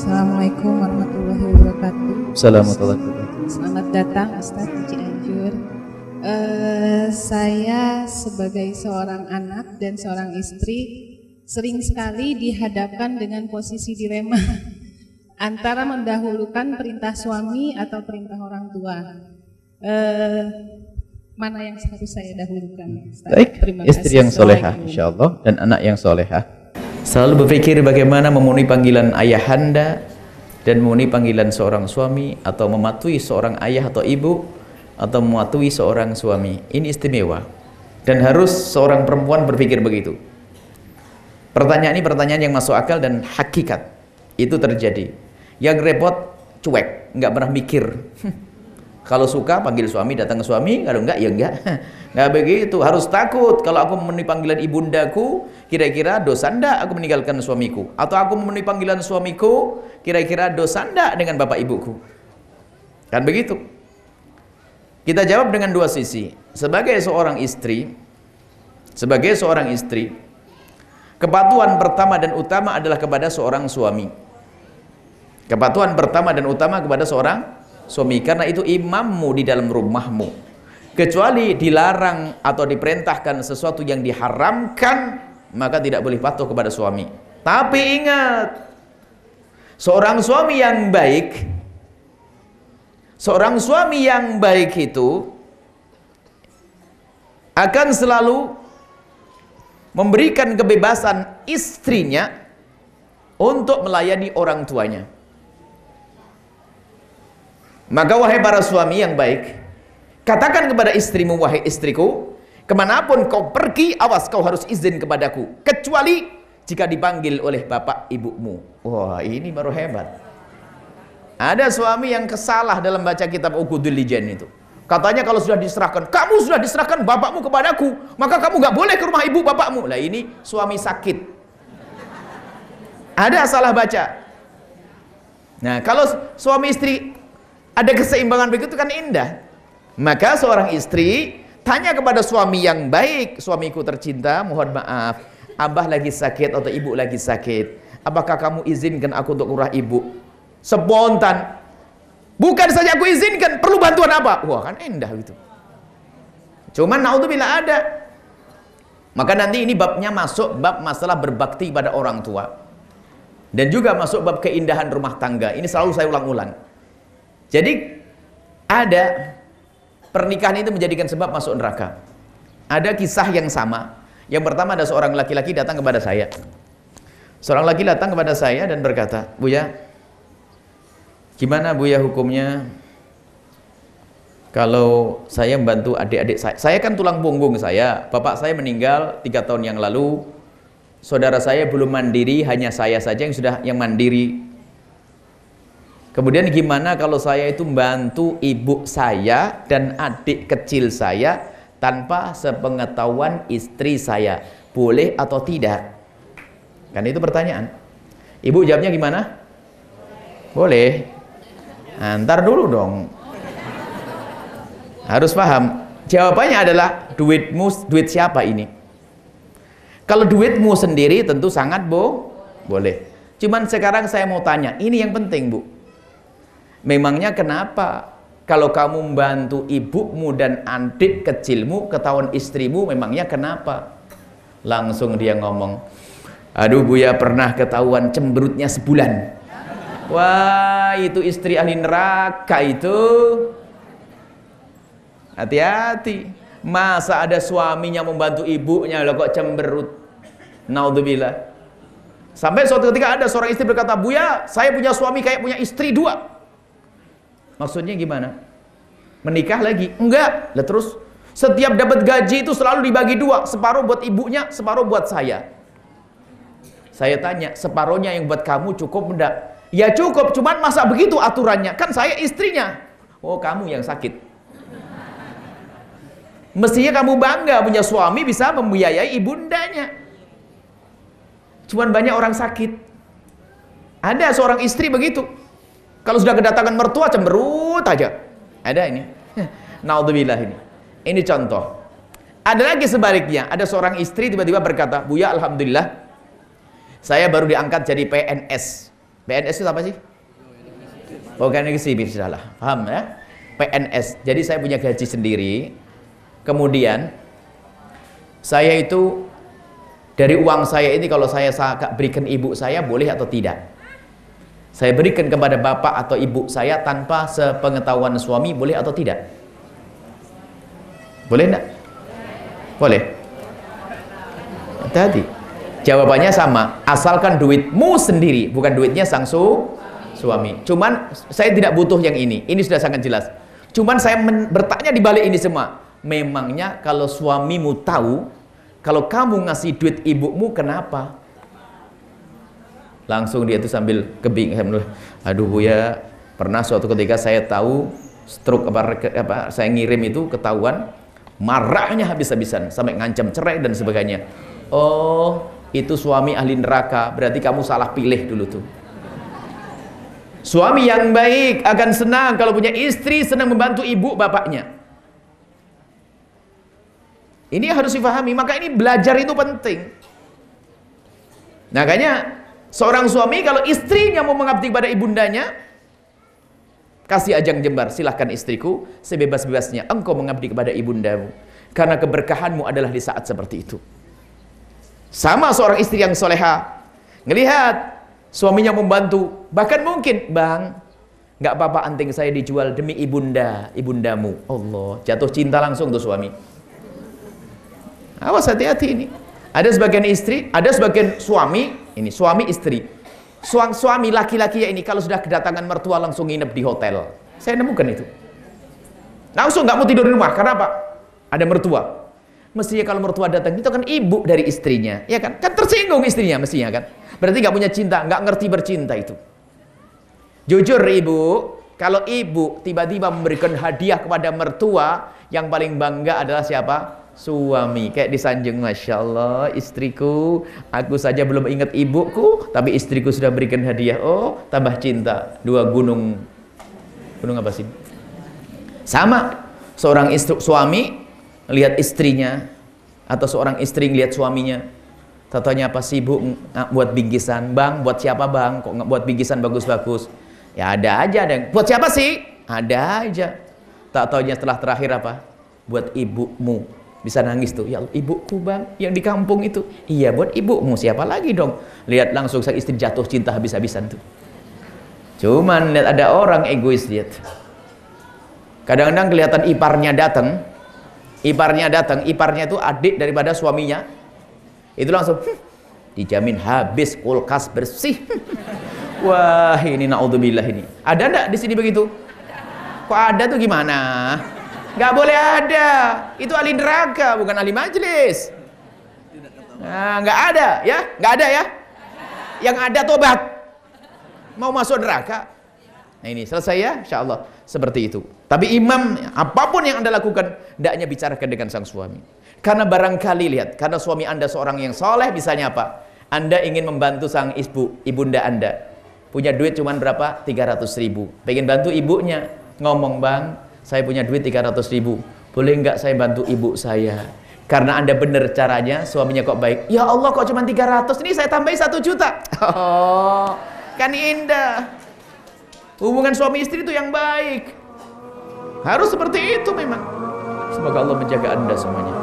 Assalamualaikum warahmatullahi wabarakatuh. Assalamualaikum. Selamat datang Ustaz di Cianjur. Saya sebagai seorang anak dan seorang istri sering sekali dihadapkan dengan posisi dilema antara mendahulukan perintah suami atau perintah orang tua. Mana yang harus saya dahulukan? Ustaz? Baik, Terima istri kasih. yang solehah insyaallah dan anak yang solehah. Selalu berpikir bagaimana memenuhi panggilan ayahanda dan memenuhi panggilan seorang suami, atau mematuhi seorang ayah atau ibu, atau mematuhi seorang suami. Ini istimewa dan harus seorang perempuan berpikir begitu. Pertanyaan ini pertanyaan yang masuk akal dan hakikat. Itu terjadi. Yang repot cuek, nggak pernah mikir. Kalau suka panggil suami, datang ke suami, kalau enggak ya enggak. Nggak begitu, harus takut. Kalau aku memenuhi panggilan ibundaku, kira-kira dosa enggak aku meninggalkan suamiku? Atau aku memenuhi panggilan suamiku, kira-kira dosa enggak dengan bapak ibuku? Kan begitu. Kita jawab dengan dua sisi. Sebagai seorang istri, kepatuhan pertama dan utama adalah kepada seorang suami. Kepatuhan pertama dan utama kepada seorang suami, karena itu imammu di dalam rumahmu. Kecuali dilarang atau diperintahkan sesuatu yang diharamkan, maka tidak boleh patuh kepada suami. Tapi ingat, seorang suami yang baik itu akan selalu memberikan kebebasan istrinya untuk melayani orang tuanya. Maka wahai para suami yang baik, katakan kepada istrimu, wahai istriku, kemanapun kau pergi, awas kau harus izin kepadaku, kecuali jika dipanggil oleh bapak ibumu. Wah, ini baru hebat. Ada suami yang kesalah dalam baca kitab Uqudul Lijan itu. Katanya kalau sudah diserahkan, kamu sudah diserahkan bapakmu kepadaku, maka kamu gak boleh ke rumah ibu bapakmu. Lah ini suami sakit. Ada salah baca. Nah, kalau suami istri ada keseimbangan begitu kan indah. Maka seorang istri tanya kepada suami yang baik, suamiku tercinta, mohon maaf, abah lagi sakit atau ibu lagi sakit, apakah kamu izinkan aku untuk urah ibu? Spontan. Bukan saja aku izinkan, perlu bantuan apa? Wah, kan indah gitu. Cuman naudzubillah ada. Maka nanti ini babnya masuk bab masalah berbakti pada orang tua. Dan juga masuk bab keindahan rumah tangga. Ini selalu saya ulang-ulang. Jadi ada pernikahan itu menjadikan sebab masuk neraka. Ada kisah yang sama. Yang pertama, ada seorang laki-laki datang kepada saya. Seorang laki datang kepada saya dan berkata, Buya, gimana Buya hukumnya kalau saya membantu adik-adik saya? Saya kan tulang punggung saya. Bapak saya meninggal 3 tahun yang lalu. Saudara saya belum mandiri, hanya saya saja yang mandiri. Kemudian gimana kalau saya itu membantu ibu saya dan adik kecil saya tanpa sepengetahuan istri saya, boleh atau tidak? Kan itu pertanyaan. Ibu jawabnya gimana? Boleh. Nah, ntar dulu dong. Harus paham. Jawabannya adalah duitmu, duit siapa ini? Kalau duitmu sendiri tentu sangat boleh. Cuman sekarang saya mau tanya, ini yang penting Bu. Memangnya kenapa kalau kamu membantu ibumu dan adik kecilmu ketahuan istrimu, memangnya kenapa? Langsung dia ngomong, aduh Buya pernah ketahuan cemberutnya sebulan. Wah, itu istri ahli neraka itu. Hati-hati. Masa ada suaminya membantu ibunya loh kok cemberut. Naudzubillah. Sampai suatu ketika ada seorang istri berkata, Buya, saya punya suami kayak punya istri 2. Maksudnya gimana? Menikah lagi? Enggak. Lah terus setiap dapat gaji itu selalu dibagi 2, separuh buat ibunya, separuh buat saya. Saya tanya, separuhnya yang buat kamu cukup enggak? Ya cukup, cuman masa begitu aturannya? Kan saya istrinya. Oh, kamu yang sakit. Mestinya kamu bangga punya suami bisa membiayai ibundanya. Cuman banyak orang sakit. Ada seorang istri begitu. Kalau sudah kedatangan mertua cemberut aja. Ada ini. Naudzubillah ini. Ini contoh. Ada lagi sebaliknya. Ada seorang istri tiba-tiba berkata, Buya alhamdulillah saya baru diangkat jadi PNS. PNS itu apa sih? Organisasi salah. Paham ya? PNS. Jadi saya punya gaji sendiri. Kemudian saya itu dari uang saya ini kalau saya berikan ibu saya boleh atau tidak? Saya berikan kepada bapak atau ibu saya tanpa sepengetahuan suami boleh atau tidak? Boleh enggak? Boleh. Tadi jawabannya sama, asalkan duitmu sendiri, bukan duitnya sang suami. Cuman saya tidak butuh yang ini sudah sangat jelas. Cuman saya bertanya di balik ini semua, memangnya kalau suamimu tahu kalau kamu ngasih duit ibumu, kenapa? Langsung dia itu sambil kebingungan, aduh Bu ya, pernah suatu ketika saya tahu stroke apa saya ngirim itu ketahuan, marahnya habis-habisan sampai ngancam cerai dan sebagainya. Oh, itu suami ahli neraka, berarti kamu salah pilih dulu tuh. Suami yang baik akan senang kalau punya istri senang membantu ibu bapaknya. Ini harus difahami, maka ini belajar itu penting. Makanya seorang suami kalau istrinya mau mengabdi kepada ibundanya, kasih ajang jembar, silahkan istriku, sebebas-bebasnya engkau mengabdi kepada ibundamu, karena keberkahanmu adalah di saat seperti itu. Sama seorang istri yang soleha, ngelihat suaminya membantu, bahkan mungkin, bang, nggak apa-apa anting saya dijual demi ibundamu. Allah, jatuh cinta langsung tuh suami. Awas, hati-hati ini. Ada sebagian istri, ada sebagian suami, ini suami istri. Suami laki-laki ya ini kalau sudah kedatangan mertua langsung nginep di hotel. Saya nemukan itu. Langsung nggak mau tidur di rumah, karena apa? Ada mertua. Mestinya kalau mertua datang itu kan ibu dari istrinya, ya kan? Kan tersinggung istrinya mestinya kan? Berarti nggak punya cinta, nggak ngerti bercinta itu. Jujur ibu, kalau ibu tiba-tiba memberikan hadiah kepada mertua, yang paling bangga adalah siapa? Suami. Kayak disanjung, Masya Allah istriku, aku saja belum ingat ibuku, tapi istriku sudah berikan hadiah. Oh, tambah cinta. Dua gunung apa sih? Sama, seorang suami lihat istrinya, atau seorang istri lihat suaminya, tatanya apa sibuk buat bingkisan. Bang, buat siapa bang? Kok nggak buat bingkisan bagus-bagus? Ya ada aja, ada. Buat siapa sih? Ada aja. Tak taunya setelah terakhir apa? Buat ibumu. Bisa nangis tuh, ya Allah, ibuku bang, yang di kampung itu. Iya, buat ibumu, siapa lagi dong? Lihat langsung sang istri jatuh cinta habis-habisan tuh. Cuman lihat ada orang egois, lihat. Kadang-kadang kelihatan iparnya datang, iparnya itu adik daripada suaminya. Itu langsung dijamin habis kulkas bersih. Wah, ini naudzubillah ini. Ada enggak di sini begitu? Kok ada tuh gimana? Nggak boleh ada, itu ahli neraka, bukan ahli majelis. Nah, nggak ada ya, nggak ada ya. Yang ada tobat, mau masuk neraka. Nah ini selesai ya, insya Allah seperti itu. Tapi imam, apapun yang anda lakukan, hendaknya bicarakan dengan sang suami. Karena barangkali lihat, karena suami anda seorang yang soleh, misalnya apa? Anda ingin membantu sang ibunda anda, punya duit cuman berapa? 300.000. Pengen bantu ibunya, ngomong bang, saya punya duit 300.000, boleh nggak saya bantu ibu saya? Karena anda benar caranya, suaminya kok baik. Ya Allah, kok cuma 300, ini saya tambahin 1 juta. Oh, kan indah. Hubungan suami istri itu yang baik. Harus seperti itu memang. Semoga Allah menjaga anda semuanya.